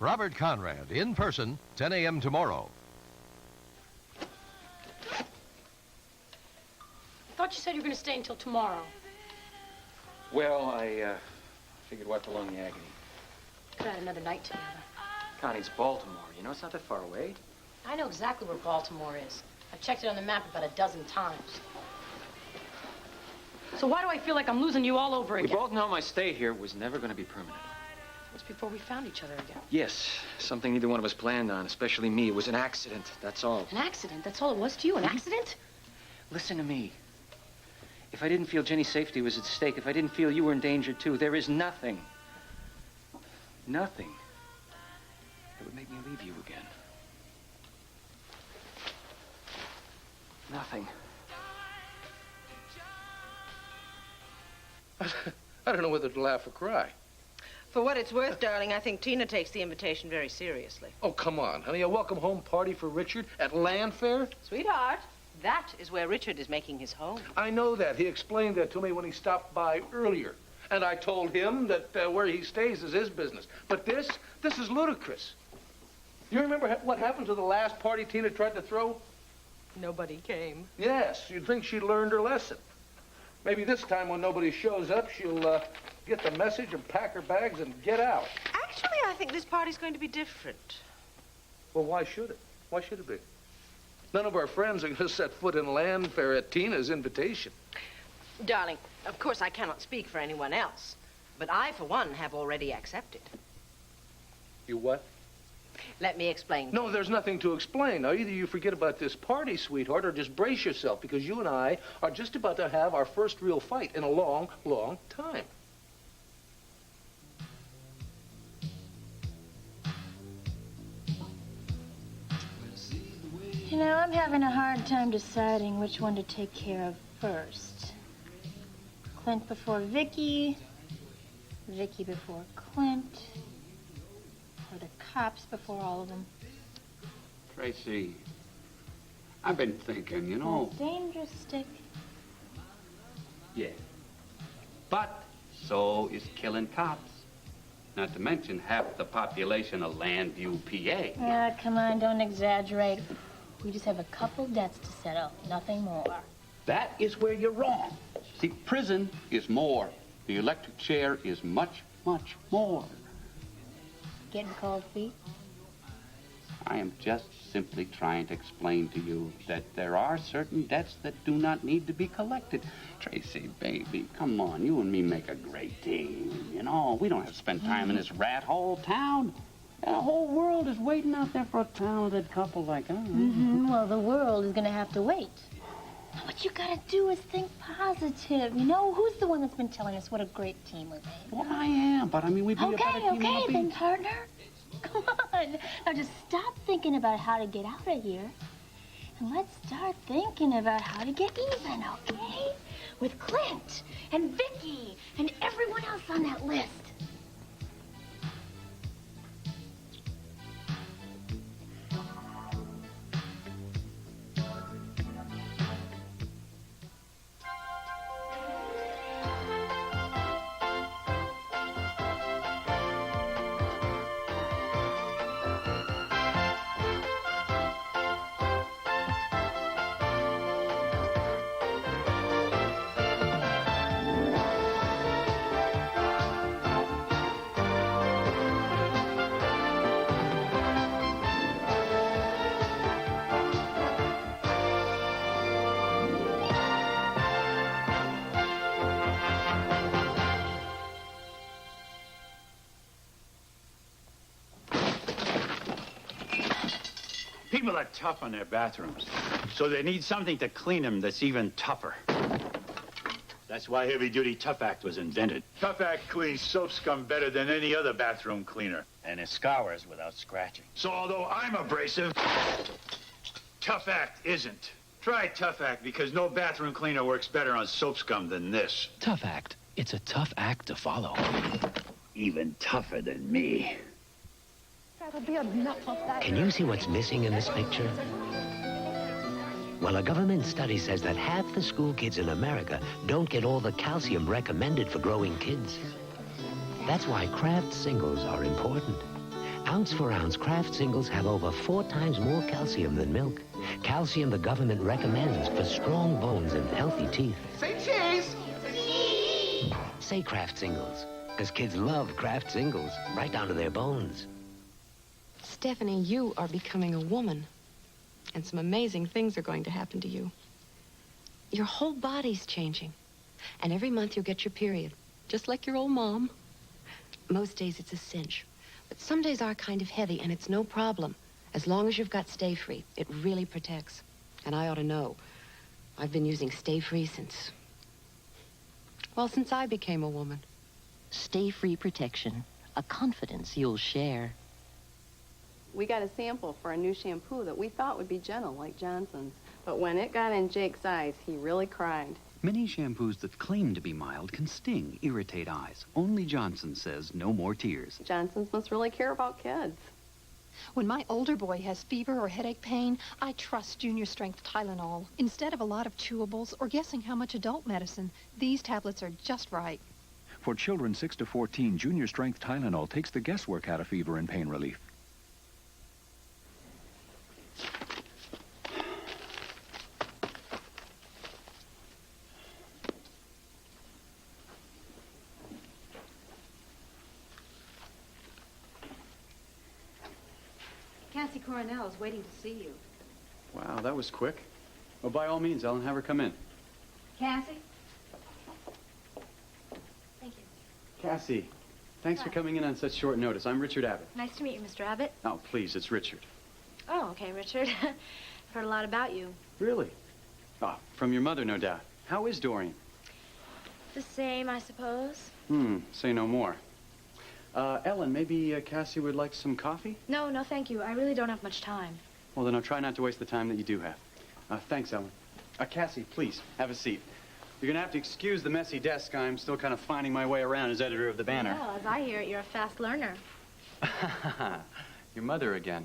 Robert Conrad, in person, 10 a.m. tomorrow. I thought you said you were going to stay until tomorrow. Well, I figured why prolong the agony. Could have had another night together. Connie, it's Baltimore. You know, it's not that far away. I know exactly where Baltimore is. I've checked it on the map about a dozen times. So why do I feel like I'm losing you all over again? We both know my stay here was never going to be permanent. It was before we found each other again. Yes, something neither one of us planned on, especially me. It was an accident, that's all. An accident? That's all it was to you? An accident? Listen to me. If I didn't feel Jenny's safety was at stake, if I didn't feel you were in danger too, there is nothing that would make me leave you again. Nothing. I don't know whether to laugh or cry. For what it's worth, darling, I think Tina takes the invitation very seriously. Oh, come on, honey. A welcome home party for Richard at Landfair? Sweetheart, that is where Richard is making his home. I know that. He explained that to me when he stopped by earlier. And I told him that where he stays is his business. But this is ludicrous. You remember what happened to the last party Tina tried to throw? Nobody came. Yes, you'd think she'd learned her lesson. Maybe this time when nobody shows up, she'll get the message and pack her bags and get out. Actually, I think this party's going to be different. Well, why should it? Why should it be? None of our friends are going to set foot in Landfair at Tina's invitation. Darling, of course I cannot speak for anyone else, but I, for one, have already accepted. You what? Let me explain. No, there's nothing to explain. Now, either you forget about this party, sweetheart, or just brace yourself, because you and I are just about to have our first real fight in a long, long time. You know, I'm having a hard time deciding which one to take care of first. Clint before Vicky, Vicky before Clint, or the cops before all of them. Tracy, I've been thinking, you know. Dangerous stick. Yeah. But so is killing cops. Not to mention half the population of Landview, PA. Ah, come on, don't exaggerate. We just have a couple debts to settle, nothing more. That is where you're wrong. See, prison is more. The electric chair is much, much more. Getting cold feet? I am just simply trying to explain to you that there are certain debts that do not need to be collected. Tracy, baby, come on. You and me make a great team. You know, we don't have to spend time in this rat hole town. The whole world is waiting out there for a talented couple like us. Well, the world is going to have to wait. What you got to do is think positive. You know, who's the one that's been telling us what a great team we've made? Well, I am, but I mean, we'd be a better team. Okay, then, partner. Come on. Now, just stop thinking about how to get out of here. And let's start thinking about how to get even, okay? With Clint and Vicky and everyone else on that list. People are tough on their bathrooms, so they need something to clean them that's even tougher. That's why Heavy-Duty Tough Act was invented. Tough Act cleans soap scum better than any other bathroom cleaner. And it scours without scratching. So although I'm abrasive, Tough Act isn't. Try Tough Act, because no bathroom cleaner works better on soap scum than this. Tough Act. It's a tough act to follow. Even tougher than me. That'll be enough of that. Can you see what's missing in this picture? Well, a government study says that half the school kids in America don't get all the calcium recommended for growing kids. That's why Kraft singles are important. Ounce for ounce, Kraft singles have over 4 times more calcium than milk. Calcium the government recommends for strong bones and healthy teeth. Say cheese! Say Kraft singles, because kids love Kraft singles, right down to their bones. Stephanie, you are becoming a woman. And some amazing things are going to happen to you. Your whole body's changing. And every month you'll get your period, just like your old mom. Most days it's a cinch. But some days are kind of heavy, and it's no problem. As long as you've got Stay Free, it really protects. And I ought to know. I've been using Stay Free since I became a woman. Stay Free protection, a confidence you'll share. We got a sample for a new shampoo that we thought would be gentle, like Johnson's. But when it got in Jake's eyes, he really cried. Many shampoos that claim to be mild can sting, irritate eyes. Only Johnson says no more tears. Johnson's must really care about kids. When my older boy has fever or headache pain, I trust Junior Strength Tylenol. Instead of a lot of chewables or guessing how much adult medicine, these tablets are just right. For children 6 to 14, Junior Strength Tylenol takes the guesswork out of fever and pain relief. Cassie Coronel is waiting to see you. Wow, that was quick. Well, by all means, Ellen, have her come in. Cassie? Thank you. Cassie, thanks for coming in on such short notice. I'm Richard Abbott. Nice to meet you, Mr. Abbott. Oh, please, it's Richard. Oh, okay, Richard. I've heard a lot about you. Really? Ah, from your mother, no doubt. How is Dorian? The same, I suppose. Say no more. Ellen, maybe Cassie would like some coffee? No, thank you. I really don't have much time. Well, then I'll try not to waste the time that you do have. Thanks, Ellen. Cassie, please, have a seat. You're going to have to excuse the messy desk. I'm still kind of finding my way around as editor of the Banner. Well, as I hear it, you're a fast learner. Your mother again.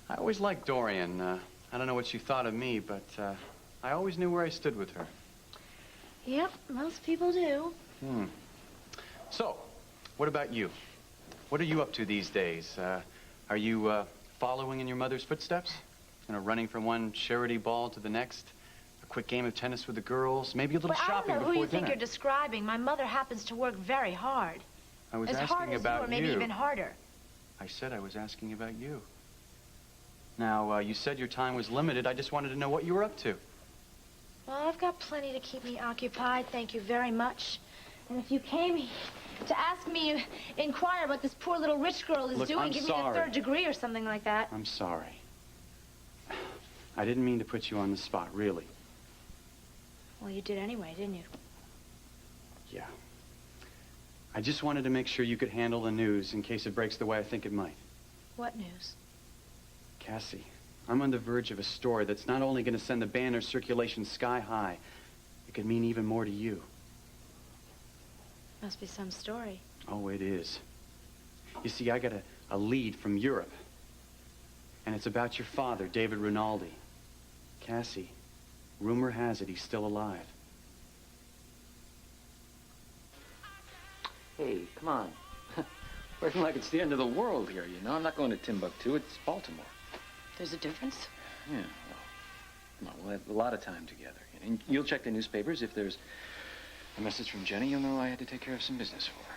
I always liked Dorian. I don't know what she thought of me, but I always knew where I stood with her. Yep, most people do. So, what about you? What are you up to these days? Are you following in your mother's footsteps? You know, running from one charity ball to the next? A quick game of tennis with the girls? Maybe a little shopping before dinner? I don't know who you think you're describing. My mother happens to work very hard. I was as asking hard as about you, or maybe even harder. I said I was asking about you. Now, you said your time was limited. I just wanted to know what you were up to. Well, I've got plenty to keep me occupied, thank you very much. And if you came to ask me, inquire what this poor little rich girl is doing, give me a 3rd degree or something like that. I'm sorry. I didn't mean to put you on the spot, really. Well, you did anyway, didn't you? Yeah. I just wanted to make sure you could handle the news in case it breaks the way I think it might. What news? Cassie, I'm on the verge of a story that's not only going to send the Banner circulation sky high, it could mean even more to you. Must be some story. Oh, it is. You see, I got a lead from Europe. And it's about your father, David Rinaldi. Cassie, rumor has it he's still alive. Hey, come on. Working like it's the end of the world here, you know? I'm not going to Timbuktu. It's Baltimore. There's a difference? Yeah, well, come on, we'll have a lot of time together. And you'll check the newspapers. If there's a message from Jenny, you'll know I had to take care of some business for her.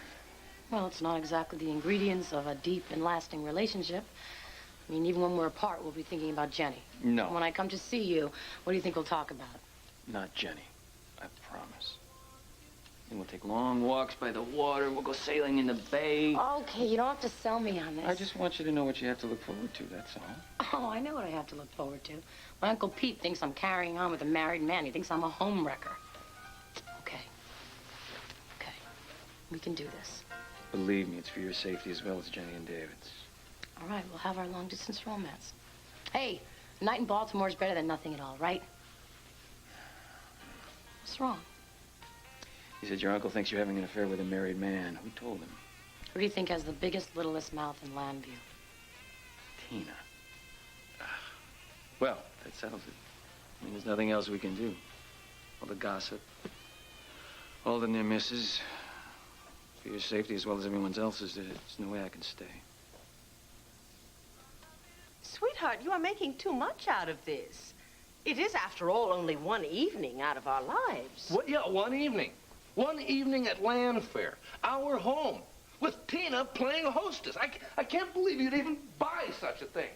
Well, it's not exactly the ingredients of a deep and lasting relationship. I mean, even when we're apart, we'll be thinking about Jenny. No. When I come to see you, what do you think we'll talk about? Not Jenny. I promise. And we'll take long walks by the water. We'll go sailing in the bay. Okay, you don't have to sell me on this. I just want you to know what you have to look forward to, that's all. Oh, I know what I have to look forward to. My Uncle Pete thinks I'm carrying on with a married man. He thinks I'm a homewrecker. Okay. Okay. We can do this. Believe me, it's for your safety as well as Jenny and David's. All right, we'll have our long-distance romance. Hey, a night in Baltimore is better than nothing at all, right? What's wrong? He said your uncle thinks you're having an affair with a married man. Who told him? Who do you think has the biggest, littlest mouth in Landview? Tina. Well, that settles it. I mean, there's nothing else we can do. All the gossip, all the near misses. For your safety as well as everyone else's, there's no way I can stay. Sweetheart, you are making too much out of this. It is, after all, only one evening out of our lives. What? Yeah, one evening. One evening at Land Fair, our home, with Tina playing hostess. I can't believe you'd even buy such a thing.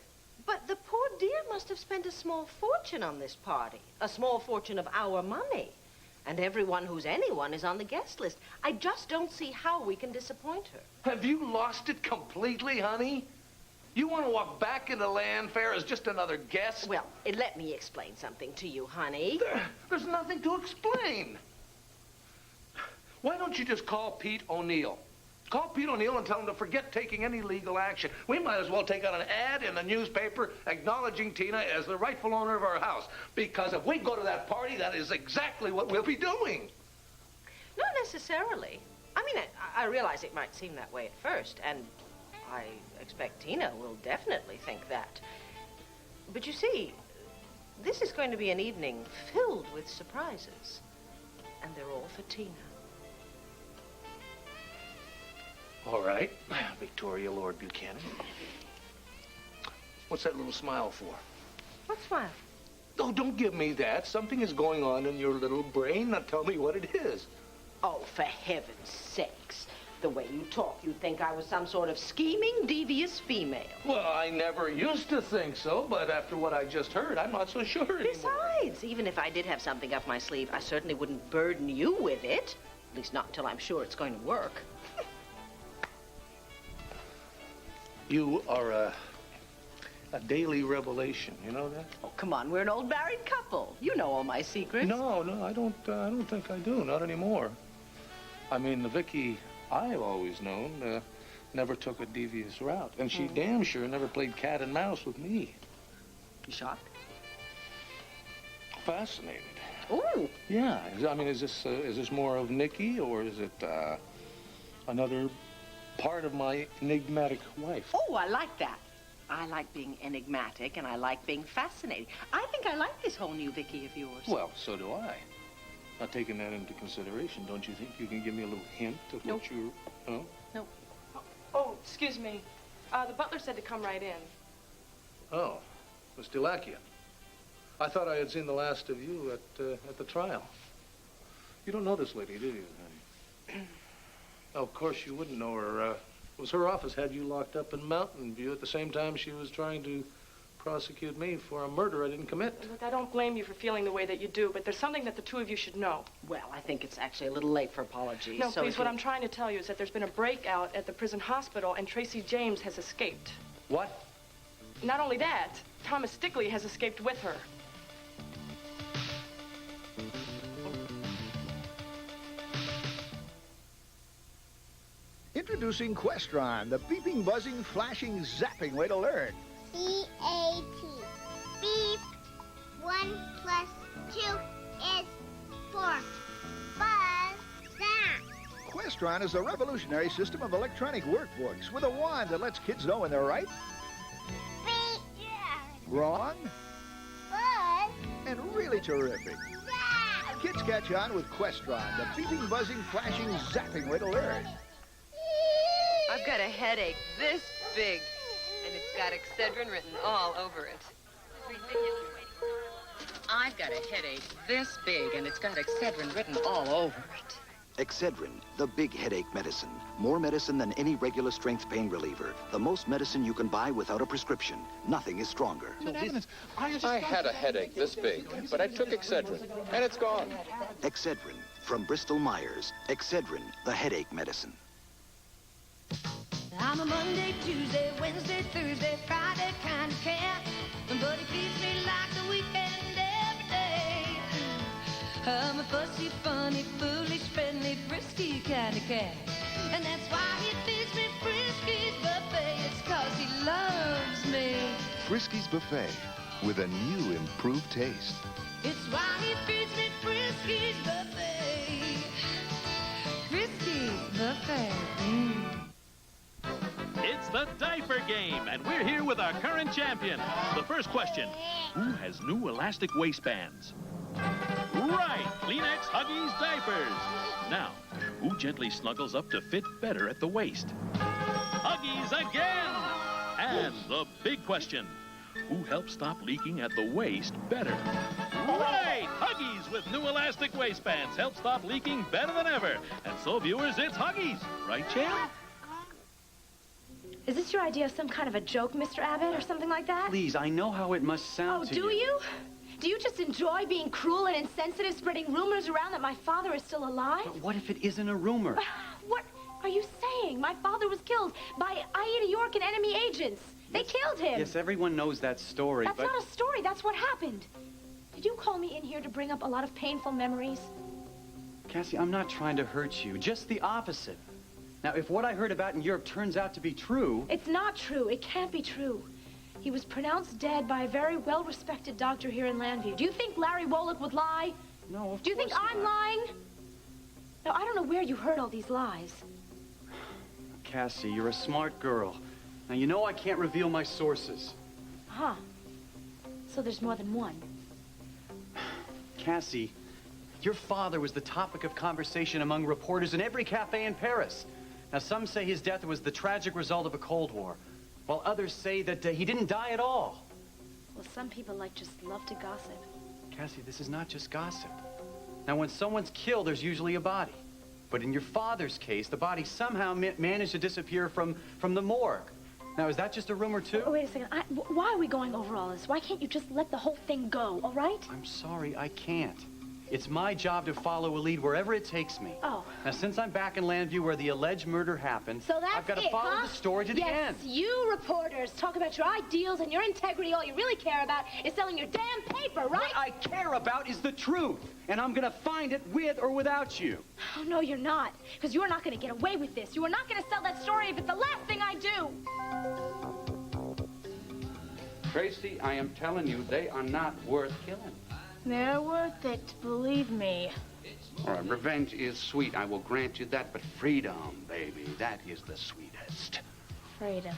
But the poor dear must have spent a small fortune on this party. A small fortune of our money. And everyone who's anyone is on the guest list. I just don't see how we can disappoint her. Have you lost it completely, honey? You want to walk back into Land Fair as just another guest? Well, let me explain something to you, honey. There's nothing to explain. Why don't you just call Pete O'Neill? Call Pete O'Neill and tell him to forget taking any legal action. We might as well take out an ad in the newspaper acknowledging Tina as the rightful owner of our house. Because if we go to that party, that is exactly what we'll be doing. Not necessarily. I mean, I realize it might seem that way at first, and I expect Tina will definitely think that. But you see, this is going to be an evening filled with surprises. And they're all for Tina. All right, Victoria Lord Buchanan. What's that little smile for? What smile? Oh, don't give me that. Something is going on in your little brain. Now tell me what it is. Oh, for heaven's sakes. The way you talk, you'd think I was some sort of scheming, devious female. Well, I never used to think so, but after what I just heard, I'm not so sure anymore. Besides, even if I did have something up my sleeve, I certainly wouldn't burden you with it. At least not until I'm sure it's going to work. You are a daily revelation, you know that? Oh, come on, we're an old married couple. You know all my secrets. No, I don't think I do, not anymore. I mean, the Vicky I've always known never took a devious route, and she damn sure never played cat and mouse with me. You shocked? Fascinated. Oh. Yeah, I mean, is this more of Nikki, or is it another part of my enigmatic wife? Oh, I like that. I like being enigmatic, and I like being fascinating. I think I like this whole new Vicky of yours. Well, so do I. Now, taking that into consideration, don't you think you can give me a little hint of what you're... Oh? Nope. Oh, excuse me. The butler said to come right in. Oh, Miss Delacchia. I thought I had seen the last of you at the trial. You don't know this lady, do you, honey? Oh, of course you wouldn't know her. It was her office had you locked up in Mountain View at the same time she was trying to prosecute me for a murder I didn't commit. Look, I don't blame you for feeling the way that you do, but there's something that the two of you should know. Well, I think it's actually a little late for apologies. No, please, what I'm trying to tell you is that there's been a breakout at the prison hospital, and Tracy James has escaped. What? Not only that, Thomas Stickley has escaped with her. Introducing Questron, the beeping, buzzing, flashing, zapping way to learn. C-A-T. Beep. 1 plus 2 is 4. Buzz. Zap. Questron is a revolutionary system of electronic workbooks with a wand that lets kids know when they're right, Beep. wrong, Buzz. and really terrific. Zap. Kids catch on with Questron, the beeping, buzzing, flashing, zapping way to learn. I've got a headache this big, and it's got Excedrin written all over it. I've got a headache this big, and it's got Excedrin written all over it. Excedrin, the big headache medicine. More medicine than any regular strength pain reliever. The most medicine you can buy without a prescription. Nothing is stronger. I had a headache this big, but I took Excedrin, and it's gone. Excedrin, from Bristol Myers. Excedrin, the headache medicine. I'm a Monday, Tuesday, Wednesday, Thursday, Friday kind of cat. But he feeds me like the weekend every day. I'm a fussy, funny, foolish, friendly, frisky kind of cat. And that's why he feeds me Frisky's Buffet. It's 'cause he loves me. Frisky's Buffet, with a new improved taste. It's why he feeds me Frisky's Buffet. Frisky's Buffet. It's the diaper game, and we're here with our current champion. The first question, who has new elastic waistbands? Right, Kleenex Huggies diapers. Now, who gently snuggles up to fit better at the waist? Huggies again! And the big question, Who helps stop leaking at the waist better? Right! Huggies with new elastic waistbands help stop leaking better than ever. And so, viewers, it's Huggies. Right, Champ? Is this your idea of some kind of a joke, Mr. Abbott, or something like that? Please, I know how it must sound to you. Oh, do you? Do you just enjoy being cruel and insensitive, spreading rumors around that my father is still alive? But what if it isn't a rumor? What are you saying? My father was killed by Aida York and enemy agents. They killed him. Yes, everyone knows that story, That's but... not a story. That's what happened. Did you call me in here to bring up a lot of painful memories? Cassie, I'm not trying to hurt you. Just the opposite. Now, if what I heard about in Europe turns out to be true... It's not true. It can't be true. He was pronounced dead by a very well-respected doctor here in Landview. Do you think Larry Woloch would lie? No, of Do you think course I'm not. lying? No, I don't know where you heard all these lies. Cassie, you're a smart girl. Now, you know I can't reveal my sources. Huh. So there's more than one. Cassie, your father was the topic of conversation among reporters in every cafe in Paris. Now, some say his death was the tragic result of a Cold War, while others say that he didn't die at all. Well, some people just love to gossip. Cassie, this is not just gossip. Now, when someone's killed, there's usually a body. But in your father's case, the body somehow managed to disappear from the morgue. Now, is that just a rumor, too? Oh, wait a second. Why are we going over all this? Why can't you just let the whole thing go, all right? I'm sorry, I can't. It's my job to follow a lead wherever it takes me. Oh. Now, since I'm back in Landview where the alleged murder happened, So that's I've got to it, follow huh? the story to the end. Yes, you reporters talk about your ideals and your integrity. All you really care about is selling your damn paper, right? What I care about is the truth, and I'm going to find it with or without you. Oh, no, you're not. Because you're not going to get away with this. You are not going to sell that story if it's the last thing I do. Tracy, I am telling you, they are not worth killing. They're worth it, believe me. All right, revenge is sweet, I will grant you that, but freedom, baby, that is the sweetest. Freedom.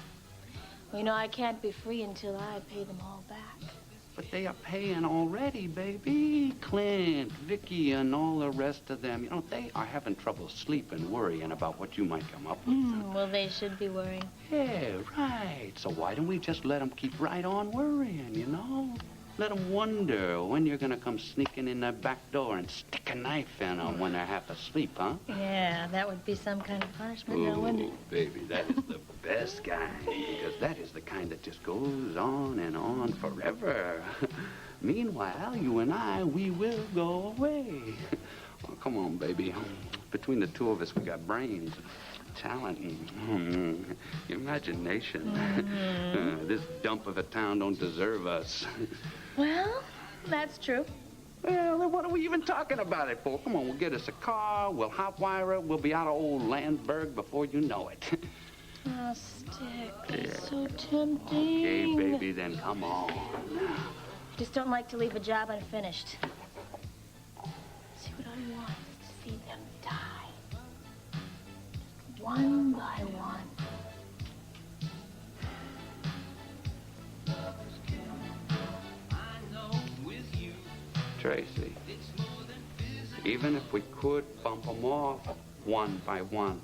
Well, you know, I can't be free until I pay them all back. But they are paying already, baby. Clint, Vicky, and all the rest of them. You know, they are having trouble sleeping, worrying about what you might come up with. Well, they should be worrying. Yeah, right. So why don't we just let them keep right on worrying, you know? Let them wonder when you're going to come sneaking in that back door and stick a knife in them when they're half asleep, huh? Yeah, that would be some kind of punishment, no wonder. Ooh, baby, that is the best kind, because that is the kind that just goes on forever. Meanwhile, you and I, we will go away. Well, come on, baby. Between the two of us, we got brains, talent, and imagination. This dump of a town don't deserve us. Well, that's true. Well, then what are we even talking about it for? Come on, we'll get us a car, we'll hotwire it, we'll be out of old Landberg before you know it. Oh, Stick, it's so tempting. Okay, baby, then come on. Just don't like to leave a job unfinished. See, what I want is to see them die. One by one. Tracy, even if we could bump them off one by one,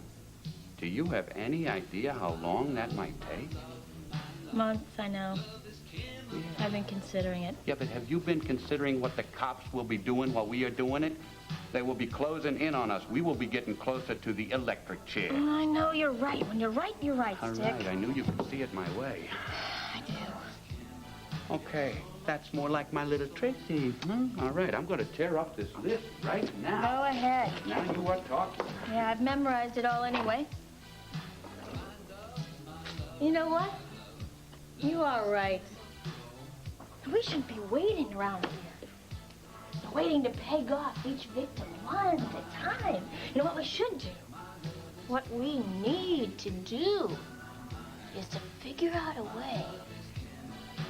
do you have any idea how long that might take? Months, I know. I've been considering it. Yeah, but have you been considering what the cops will be doing while we are doing it? They will be closing in on us. We will be getting closer to the electric chair. I know you're right. When you're right, All Stick. right, I knew you could see it my way. I do. Okay, that's more like my little Tracy. All right, I'm going to tear up this list right now. Go ahead. Now you are talking. Yeah, I've memorized it all anyway. You know what? You are right. We shouldn't be waiting around here. Waiting to peg off each victim one at a time. You know what we should do? What we need to do is to figure out a way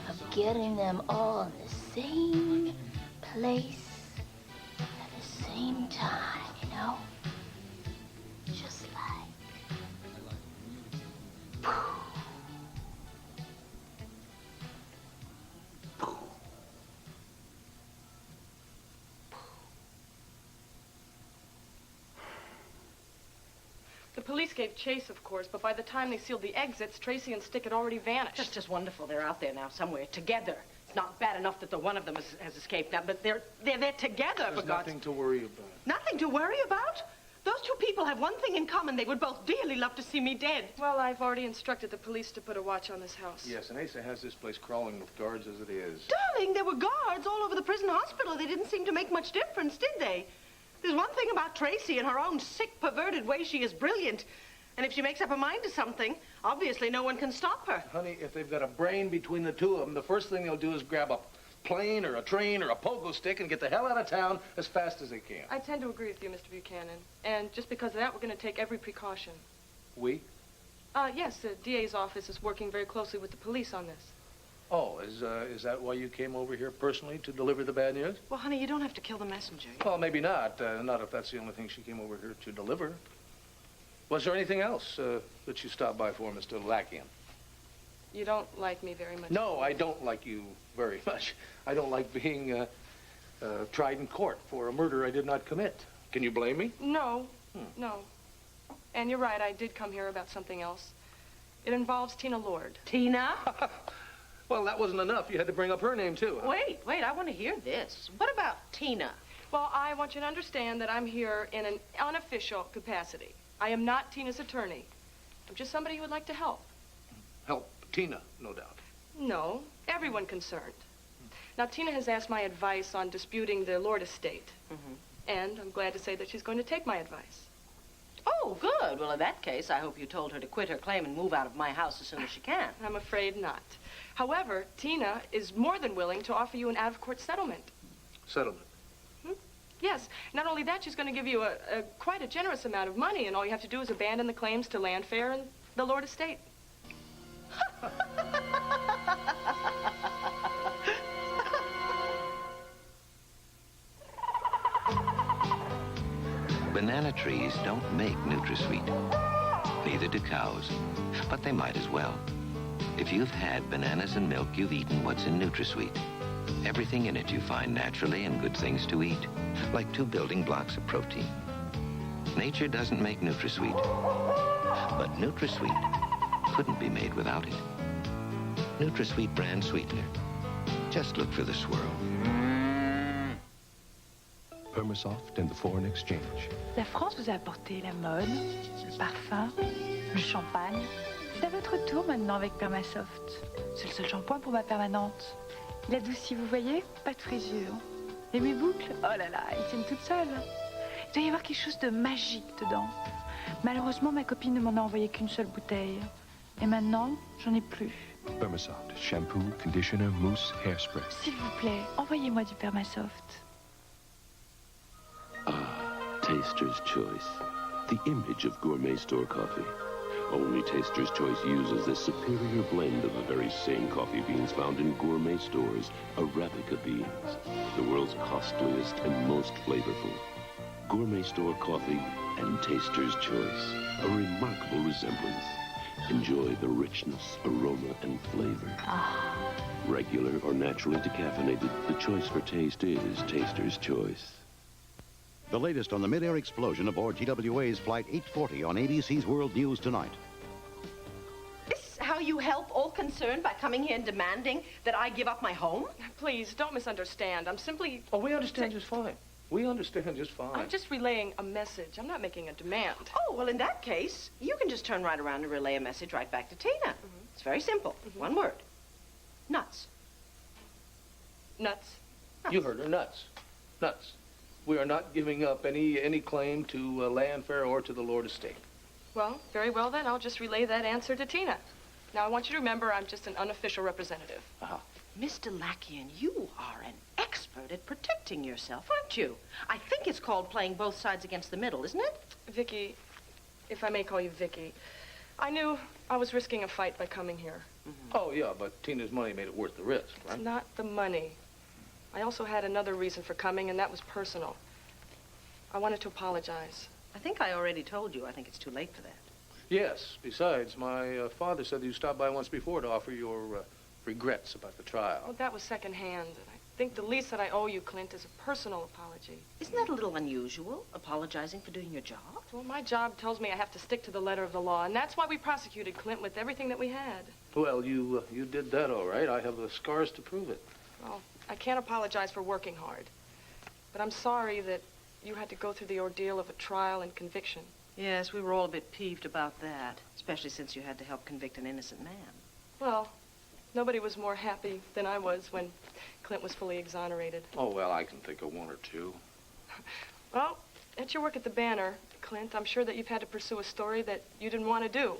of getting them all in the same place at the same time, you know? Just like... The police gave chase, of course, but by the time they sealed the exits, Tracy and Stick had already vanished. That's just wonderful. They're out there now somewhere together. It's not bad enough that the one of them has escaped now, but they're together, for There's God's... nothing to worry about. Nothing to worry about? Those two people have one thing in common. They would both dearly love to see me dead. Well, I've already instructed the police to put a watch on this house. Yes, and Asa has this place crawling with guards as it is. Darling, there were guards all over the prison hospital. They didn't seem to make much difference, did they? There's one thing about Tracy. In her own sick, perverted way, she is brilliant. And if she makes up her mind to something, obviously no one can stop her. Honey, if they've got a brain between the two of them, the first thing they'll do is grab a plane or a train or a pogo stick and get the hell out of town as fast as they can. I tend to agree with you, Mr. Buchanan. And just because of that, we're going to take every precaution. We? Yes, the DA's office is working very closely with the police on this. Oh, is that why you came over here personally, to deliver the bad news? Well, honey, you don't have to kill the messenger. Well, maybe not. Not if that's the only thing she came over here to deliver. Was there anything else that you stopped by for, Mr. Lackian? You don't like me very much. No, I don't like you very much. I don't like being tried in court for a murder I did not commit. Can you blame me? No, no. And you're right, I did come here about something else. It involves Tina Lord. Tina? Well, that wasn't enough. You had to bring up her name, too. Huh? Wait, I want to hear this. What about Tina? Well, I want you to understand that I'm here in an unofficial capacity. I am not Tina's attorney. I'm just somebody who would like to help. Help Tina, no doubt. No, everyone concerned. Now, Tina has asked my advice on disputing the Lord estate. And I'm glad to say that she's going to take my advice. Oh, good. Well, in that case, I hope you told her to quit her claim and move out of my house as soon as she can. I'm afraid not. However, Tina is more than willing to offer you an out-of-court settlement. Settlement? Yes. Not only that, she's going to give you quite a generous amount of money, and all you have to do is abandon the claims to land fair and the Lord estate. Banana trees don't make NutraSweet. Neither do cows, but they might as well. If you've had bananas and milk, you've eaten what's in NutraSweet. Everything in it you find naturally and good things to eat, like 2 building blocks of protein. Nature doesn't make NutraSweet, but NutraSweet couldn't be made without it. NutraSweet brand sweetener. Just look for the swirl. Permasoft and the foreign exchange. La France vous a apporté la mode, le parfum, le champagne. C'est à votre tour maintenant avec Permasoft. C'est le seul shampoing pour ma permanente. Il adoucit, vous voyez, pas de frisure. Et mes boucles, oh là là, ils tiennent toutes seules. Il doit y avoir quelque chose de magique dedans. Malheureusement, ma copine ne m'en a envoyé qu'une seule bouteille. Et maintenant, j'en ai plus. Permasoft, shampoo, conditioner, mousse, hairspray. S'il vous plaît, envoyez-moi du Permasoft. Taster's Choice, the image of gourmet store coffee. Only Taster's Choice uses this superior blend of the very same coffee beans found in gourmet stores, Arabica beans, the world's costliest and most flavorful. Gourmet store coffee and Taster's Choice, a remarkable resemblance. Enjoy the richness, aroma, and flavor. Regular or naturally decaffeinated, the choice for taste is Taster's Choice. The latest on the mid-air explosion aboard TWA's Flight 840 on ABC's World News Tonight. This is how you help all concerned by coming here and demanding that I give up my home? Please, don't misunderstand. I'm simply... Oh, we understand just fine. We understand just fine. I'm just relaying a message. I'm not making a demand. Oh, well, in that case, you can just turn right around and relay a message right back to Tina. It's very simple. One word. Nuts. Nuts? You heard her, nuts. Nuts. We are not giving up any claim to land fair or to the Lord estate. Well, very well then. I'll just relay that answer to Tina. Now, I want you to remember I'm just an unofficial representative. Mr. Lackian, you are an expert at protecting yourself, aren't you? I think it's called playing both sides against the middle, isn't it? Vicky, if I may call you Vicky, I knew I was risking a fight by coming here. Oh, yeah, but Tina's money made it worth the risk, right? It's not the money. I also had another reason for coming, and that was personal. I wanted to apologize. I think I already told you. I think it's too late for that. Yes. Besides, my father said that you stopped by once before to offer your regrets about the trial. Well, that was secondhand. think the least that I owe you, Clint, is a personal apology. Isn't that a little unusual, apologizing for doing your job? Well, my job tells me I have to stick to the letter of the law, and that's why we prosecuted Clint with everything that we had. Well, you did that all right. I have the scars to prove it. Well, I can't apologize for working hard, but I'm sorry that you had to go through the ordeal of a trial and conviction. Yes, we were all a bit peeved about that, especially since you had to help convict an innocent man. Well, nobody was more happy than I was when Clint was fully exonerated. Oh, well, I can think of one or two. Well, at your work at the Banner, Clint, I'm sure that you've had to pursue a story that you didn't want to do.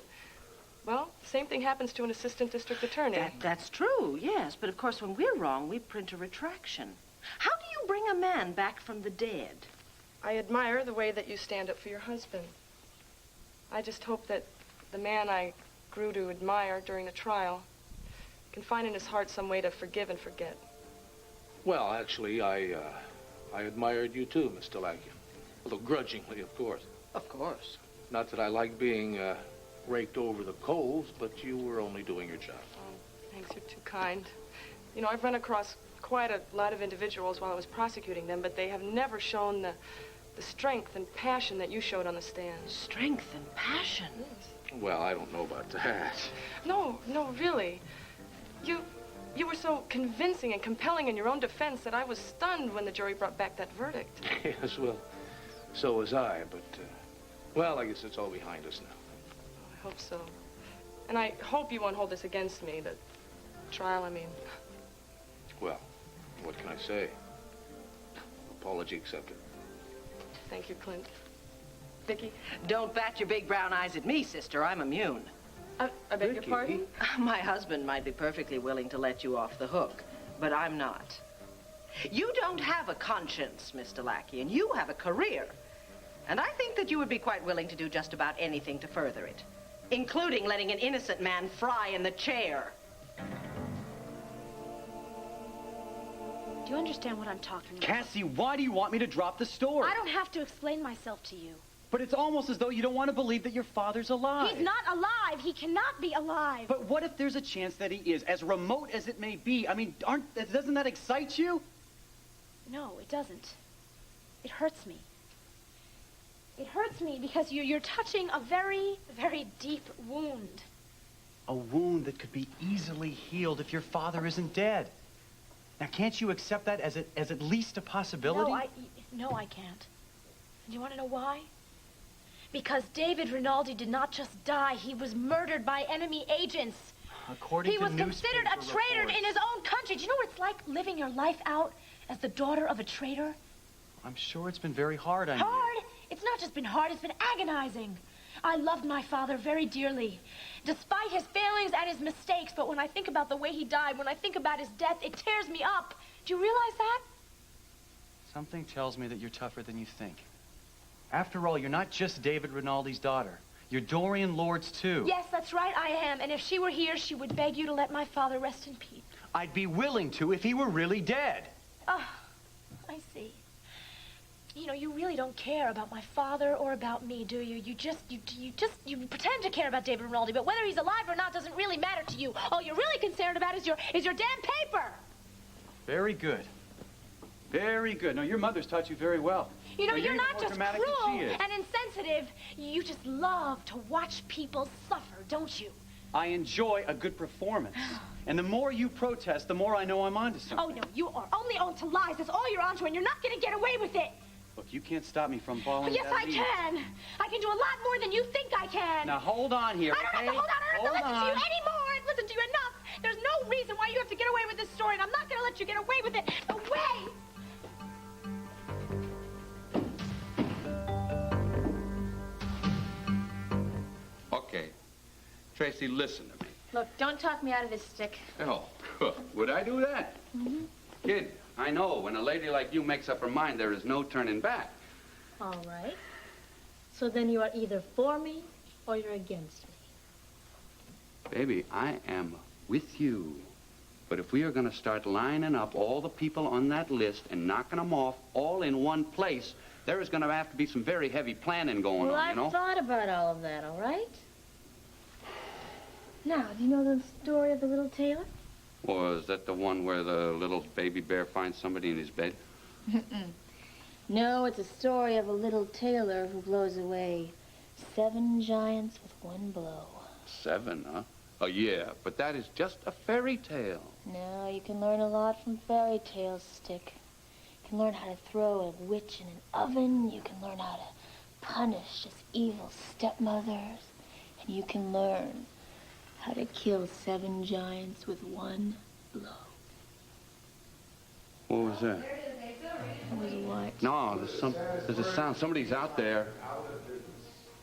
Well, same thing happens to an assistant district attorney. That's true, yes, but of course when we're wrong, we print a retraction. How do you bring a man back from the dead? I admire the way that you stand up for your husband. I just hope that the man I grew to admire during the trial can find in his heart some way to forgive and forget. Well, actually, I admired you too, Miss Delakian. Although grudgingly, of course. Of course. Not that I like being raked over the coals, but you were only doing your job. Oh, thanks, you're too kind. You know, I've run across quite a lot of individuals while I was prosecuting them, but they have never shown the strength and passion that you showed on the stand. Strength and passion? Yes. Well, I don't know about that. No, really. You were so convincing and compelling in your own defense that I was stunned when the jury brought back that verdict. Yes, well, so was I, but, well, I guess it's all behind us now. I hope so. And I hope you won't hold this against me, the trial, I mean. Well, what can I say? Apology accepted. Thank you, Clint. Vicky? Don't bat your big brown eyes at me, sister. I'm immune. I beg your pardon? My husband might be perfectly willing to let you off the hook, but I'm not. You don't have a conscience, Miss Delakian. You have a career. And I think that you would be quite willing to do just about anything to further it, including letting an innocent man fry in the chair. Do you understand what I'm talking about? Cassie, why do you want me to drop the story? I don't have to explain myself to you. But it's almost as though you don't want to believe that your father's alive. He's not alive. He cannot be alive. But what if there's a chance that he is, as remote as it may be? I mean, doesn't that excite you? No, it doesn't. It hurts me. It hurts me because you're touching a very, very deep wound. A wound that could be easily healed if your father isn't dead. Now, can't you accept that as at least a possibility? No, I can't. And you want to know why? Because David Rinaldi did not just die, he was murdered by enemy agents. According he to was considered a traitor reports. in his own country. Do you know what it's like living your life out as the daughter of a traitor? I'm sure it's been very hard on you. Hard? It's not just been hard, it's been agonizing. I loved my father very dearly, despite his failings and his mistakes. But when I think about the way he died, when I think about his death, it tears me up. Do you realize that? Something tells me that you're tougher than you think. After all, you're not just David Rinaldi's daughter. You're Dorian Lord's, too. Yes, that's right, I am. And if she were here, she would beg you to let my father rest in peace. I'd be willing to if he were really dead. Oh, I see. You know, you really don't care about my father or about me, do you? You pretend to care about David Rinaldi, but whether he's alive or not doesn't really matter to you. All you're really concerned about is your damn paper. Very good. Very good. No, your mother's taught you very well. You know, Now, you're not more just dramatic than cruel she is. and insensitive. You just love to watch people suffer, don't you? I enjoy a good performance. And the more you protest, the more I know I'm onto something. Oh, no, you are only onto lies. That's all you're onto, and you're not going to get away with it. Look, you can't stop me from following Yes, that I lead. can. I can do a lot more than you think I can. Now, hold on here, I don't have okay? to hold on. I don't have to listen to you on. anymore. I've listened to you enough. There's no reason why you have to get away with this story, and I'm not going to let you get away with it. Away! Okay. Tracy, listen to me. Look, don't talk me out of this stick. Oh, would I do that? Mm-hmm. Kid, I know when a lady like you makes up her mind, there is no turning back. All right. So then you are either for me or you're against me. Baby, I am with you. But if we are going to start lining up all the people on that list and knocking them off all in one place, there is going to have to be some very heavy planning going Well, on, you know? I've thought about all of that, all right? Now, do you know the story of the little tailor? Or is that the one where the little baby bear finds somebody in his bed? No, it's a story of a little tailor who blows away 7 giants with one blow. 7, huh? Oh, yeah, but that is just a fairy tale. No, you can learn a lot from fairy tales, Stick. You can learn how to throw a witch in an oven. You can learn how to punish his evil stepmothers. And you can learn how to kill 7 giants with one blow. What was that? It was what? No, there's a sound. Somebody's out there.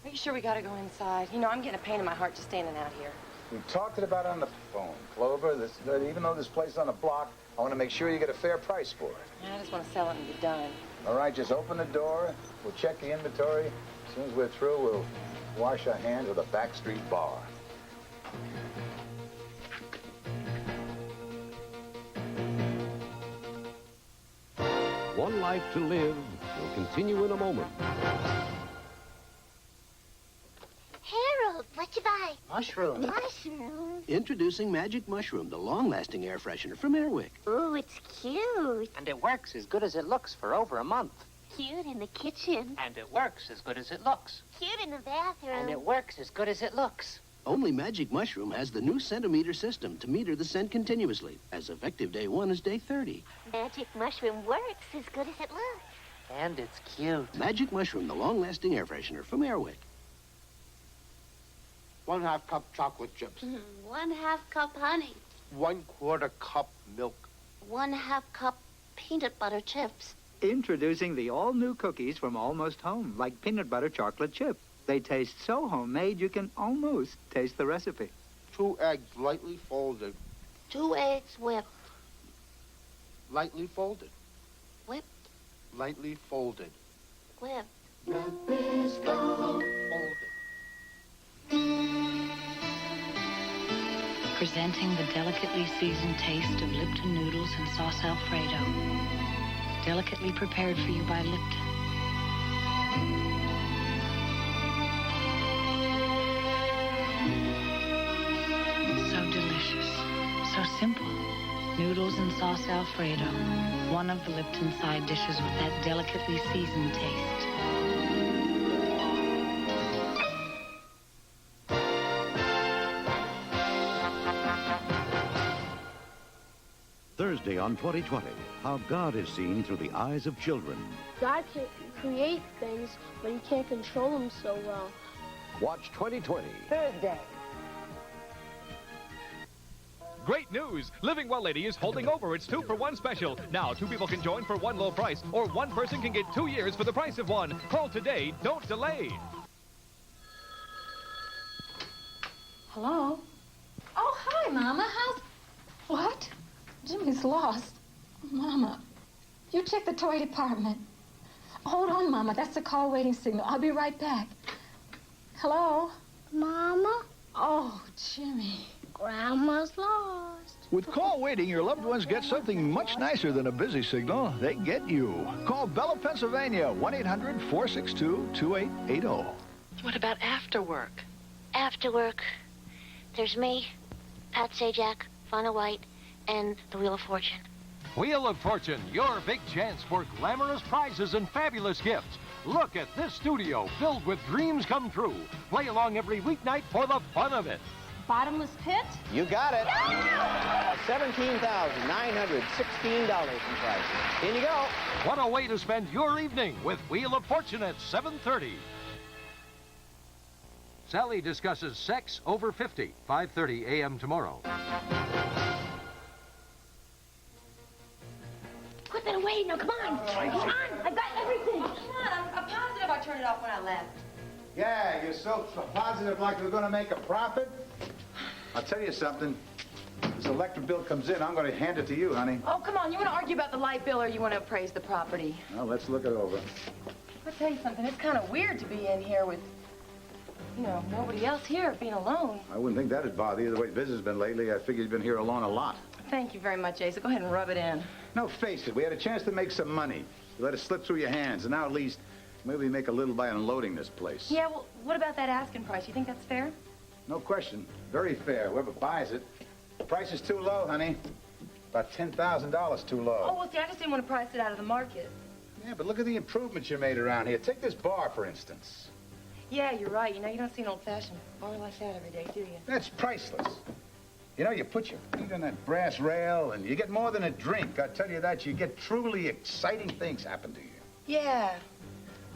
Are you sure we gotta go inside? You know, I'm getting a pain in my heart just standing out here. We talked it about on the phone, Clover. Even though this place is on a block, I want to make sure you get a fair price for it. I just want to sell it and be done. All right, just open the door. We'll check the inventory. As soon as we're through, we'll wash our hands with a backstreet bar. One Life to Live will continue in a moment. Harold, what you buy? Mushroom. Mushroom. Introducing Magic Mushroom, the long-lasting air freshener from Airwick. Ooh, it's cute. And it works as good as it looks for over a month. Cute in the kitchen. And it works as good as it looks. Cute in the bathroom. And it works as good as it looks. Only Magic Mushroom has the new centimeter system to meter the scent continuously, as effective day 1 is day 30. Magic Mushroom works as good as it looks. And it's cute. Magic Mushroom, the long-lasting air freshener from Airwick. 1/2 cup chocolate chips. 1/2 cup honey. 1/4 cup milk. 1/2 cup peanut butter chips. Introducing the all-new cookies from Almost Home, like peanut butter chocolate chip. They taste so homemade you can almost taste the recipe. 2 eggs lightly folded. 2 eggs whipped. Lightly folded. Whipped. Lightly folded. Whipped. Folded. Presenting the delicately seasoned taste of Lipton noodles and sauce Alfredo. Delicately prepared for you by Lipton. So delicious, so simple. Noodles and sauce Alfredo, one of the Lipton side dishes with that delicately seasoned taste. Thursday on 2020, how God is seen through the eyes of children. God can create things, but he can't control them so well. Watch 2020. Thursday. Great news! Living Well Lady is holding over its 2-for-1 special. Now, 2 people can join for one low price, or 1 person can get 2 years for the price of 1. Call today. Don't delay. Hello? Oh, hi, Mama. How's... What? Jimmy's lost. Mama, you check the toy department. Hold on, Mama. That's the call waiting signal. I'll be right back. Hello? Mama? Oh, Jimmy. Grandma's lost. With call waiting, your loved ones get something much nicer than a busy signal. They get you. Call Bella, Pennsylvania, 1-800-462-2880. What about after work? After work, there's me, Pat Sajak, Fauna White, and the Wheel of Fortune. Wheel of Fortune, your big chance for glamorous prizes and fabulous gifts. Look at this studio filled with dreams come true. Play along every weeknight for the fun of it. Bottomless pit? You got it. $17,916 in prizes. In you go. What a way to spend your evening with Wheel of Fortune at 7:30. Sally discusses sex over 50, 5:30 a.m. tomorrow. Put that away. Now, come on. Come on. I've got everything. Come on. I'm positive I turned it off when I left. Yeah, you're so positive like we're going to make a profit? I'll tell you something. This electric bill comes in, I'm going to hand it to you, honey. Oh, come on. You want to argue about the light bill or you want to appraise the property? Well, let's look it over. I'll tell you something. It's kind of weird to be in here with, you know, nobody else here, being alone. I wouldn't think that'd bother you the way business has been lately. I figured you've been here alone a lot. Thank you very much, Asa. Go ahead and rub it in. No, face it, we had a chance to make some money. You let it slip through your hands, and now at least maybe we make a little by unloading this place. Yeah, well, what about that asking price? You think that's fair? No question. Very fair. Whoever buys it, The price is too low, honey. About $10,000 too low. Oh, well, see, I just didn't want to price it out of the market. Yeah, but look at the improvements you made around here. Take this bar, for instance. Yeah, you're right. You know, you don't see an old-fashioned bar like that every day, do you? That's priceless. You know, you put your feet on that brass rail, and you get more than a drink. I tell you that, you get truly exciting things happen to you. Yeah.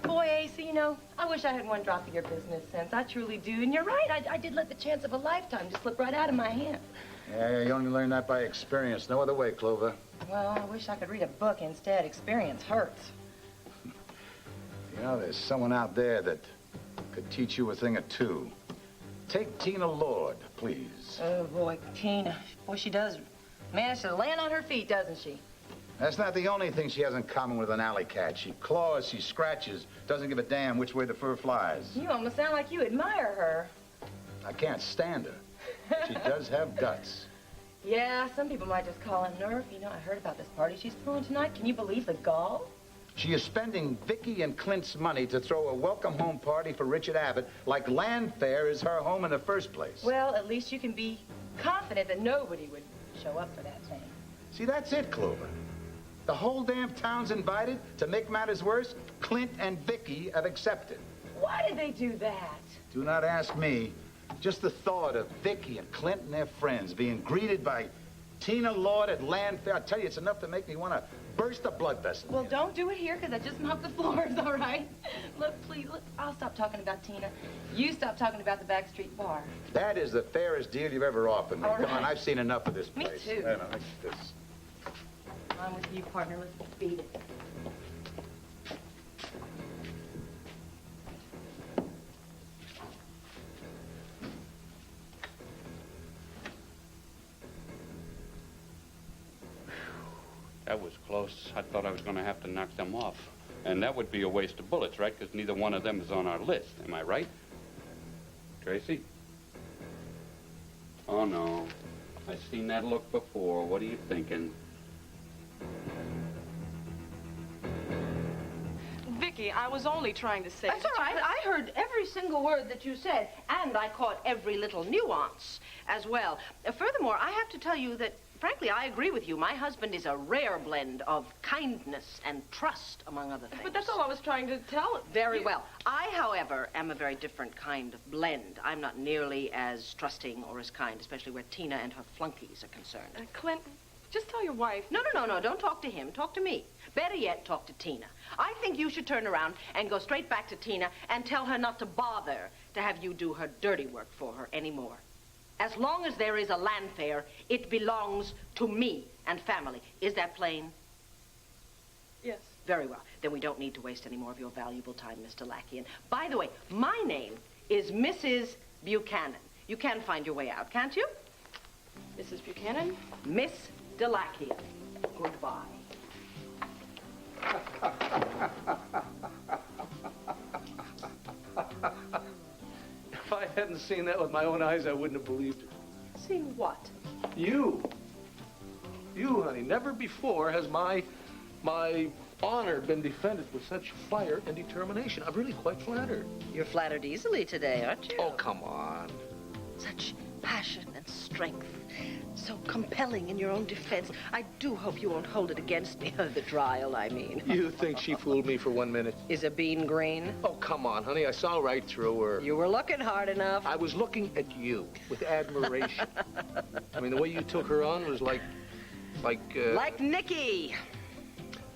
Boy, Ace, you know, I wish I had one drop of your business sense. I truly do. And you're right, I did let the chance of a lifetime just slip right out of my hand. Yeah, you only learn that by experience. No other way, Clover. Well, I wish I could read a book instead. Experience hurts. You know, there's someone out there that could teach you a thing or two. Take Tina Lord, please. Oh, boy, Tina. Boy, she does manage to land on her feet, doesn't she? That's not the only thing she has in common with an alley cat. She claws, she scratches, doesn't give a damn which way the fur flies. You almost sound like you admire her. I can't stand her. She does have guts. Yeah, some people might just call it nerve. You know, I heard about this party she's throwing tonight. Can you believe the gall? She is spending Vicky and Clint's money to throw a welcome home party for Richard Abbott like Landfair is her home in the first place. Well, at least you can be confident that nobody would show up for that thing. See, that's it, Clover. The whole damn town's invited. To make matters worse, Clint and Vicky have accepted. Why did they do that? Do not ask me. Just the thought of Vicky and Clint and their friends being greeted by Tina Lord at Landfair, I tell you, it's enough to make me want to burst a blood vessel. Well, don't do it here, because I just mopped the floors, all right? Look, please, look, I'll stop talking about Tina. You stop talking about the backstreet bar. That is the fairest deal you've ever offered me. All Come on, right. I've seen enough of this Me place. too. Wait a minute, this. I'm with you, partner. Let's beat it. That was close. I thought I was going to have to knock them off. And that would be a waste of bullets, right? Because neither one of them is on our list. Am I right? Tracy? Oh, no. I've seen that look before. What are you thinking? Vicky, I was only trying to say... That's all right. I heard every single word that you said, and I caught every little nuance as well. Furthermore, I have to tell you that, frankly, I agree with you. My husband is a rare blend of kindness and trust, among other things. But that's all I was trying to tell him. Very well. I, however, am a very different kind of blend. I'm not nearly as trusting or as kind, especially where Tina and her flunkies are concerned. Clint, just tell your wife. No. Don't talk to him. Talk to me. Better yet, talk to Tina. I think you should turn around and go straight back to Tina and tell her not to bother to have you do her dirty work for her anymore. As long as there is a Landfair, it belongs to me and family. Is that plain? Yes. Very well. Then we don't need to waste any more of your valuable time, Mr. Lackey. And by the way, my name is Mrs. Buchanan. You can find your way out, can't you? Mrs. Buchanan? Miss Delakia. Goodbye. If I hadn't seen that with my own eyes, I wouldn't have believed it. Seen what? You, honey. Never before has my honor been defended with such fire and determination. I'm really quite flattered. You're flattered easily today, aren't you? Oh, come on. Such passion and strength. So compelling in your own defense. I do hope you won't hold it against me. The trial, I mean. You think she fooled me for 1 minute? Is a bean green? Oh, come on, honey. I saw right through her. You were looking hard enough. I was looking at you with admiration. I mean, the way you took her on was like Nikki.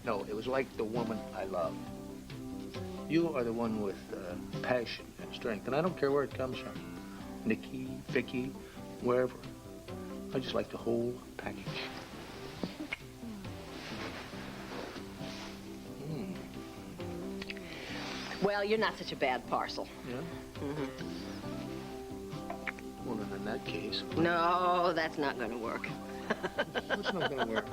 No, it was like the woman I love. You are the one with passion and strength, and I don't care where it comes from. Nikki, Vicky, wherever. I just like the whole package. Well, you're not such a bad parcel. Yeah? Mm-hmm. Well, then in that case... No, that's not going to work. What's not going to work?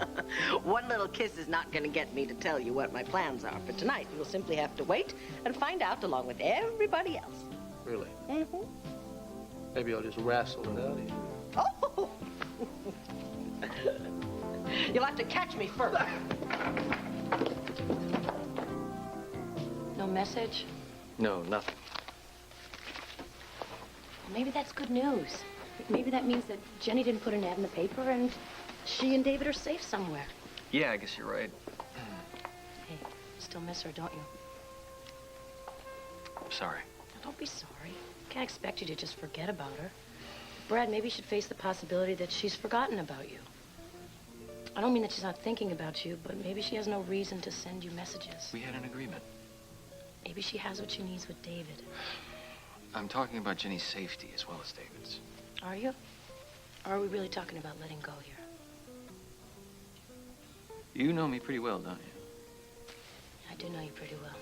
One little kiss is not going to get me to tell you what my plans are for tonight. You'll simply have to wait and find out along with everybody else. Really? Mm-hmm. Maybe I'll just wrestle it out of you. Oh! You'll have to catch me first. No message? No, nothing. Maybe that's good news. Maybe that means that Jenny didn't put an ad in the paper and she and David are safe somewhere. Yeah, I guess you're right. Hey, still miss her, don't you? I'm sorry. Don't be sorry. Can't expect you to just forget about her. Brad, maybe you should face the possibility that she's forgotten about you. I don't mean that she's not thinking about you, but maybe she has no reason to send you messages. We had an agreement. Maybe she has what she needs with David. I'm talking about Jenny's safety as well as David's. Are you? Or are we really talking about letting go here? You know me pretty well, don't you? I do know you pretty well.